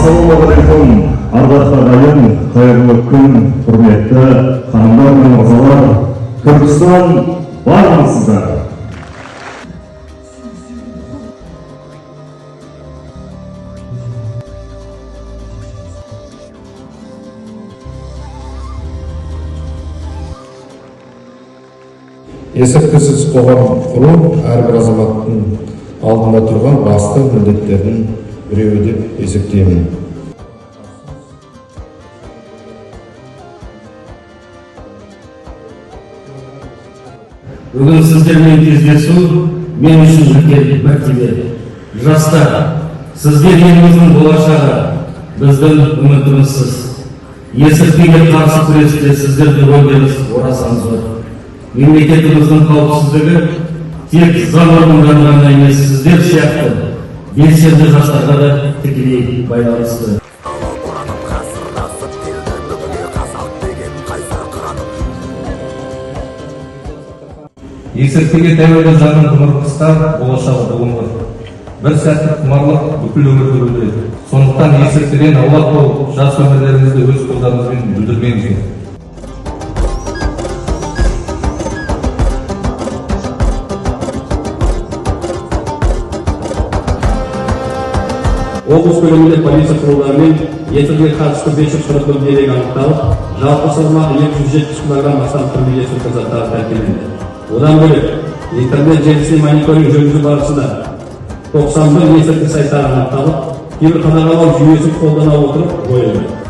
Ассалаумағалейкум, ардақты ағайын, қайырлы күн, құрметті ханымдар мен мырзалар. Түркістан бармысыздар? Есірткісіз қоғам құру әрбір азаматтың алдында тұрған басты міндеттердің біреуі деп есептеймін. Бүгін сіздермен кездесу мен үшін үлкен мәртебе. Жастар, сіздер еліміздің болашағы, біздің үмітімізсіз. Есірткіге қарсы күресте сіздердің рөлдеріңіз орасан зор. Мемлекетіміздің қауіпсіздігі тек заң орындарына ғана емес, сіздер сияқты белсенді жастарға да тікелей байланысты. Есірткіге тәуелді жанның тымырқыста болашағы бұлыңғыр. Бір сәттік құмарлық бүкіл өмірді өлтіреді. Сондықтан есірткіден аулақ болып, жас өмірлеріңізді өз қолдарыңызбен бүлдірмеңіздер. Облыс көлемінде полиция құрылдарымен есірткіге қатысты 541 дерек анықталып, жалпы салмағы 270 кг астам түрлі есірткі заттары тәркіленді. Одан бөлек, интернет желісіне мониторинг жүргізу барысында 91 есірткі сайттары анықталып, кейбір қадағалау жүйесі қолдана отырып жойылды.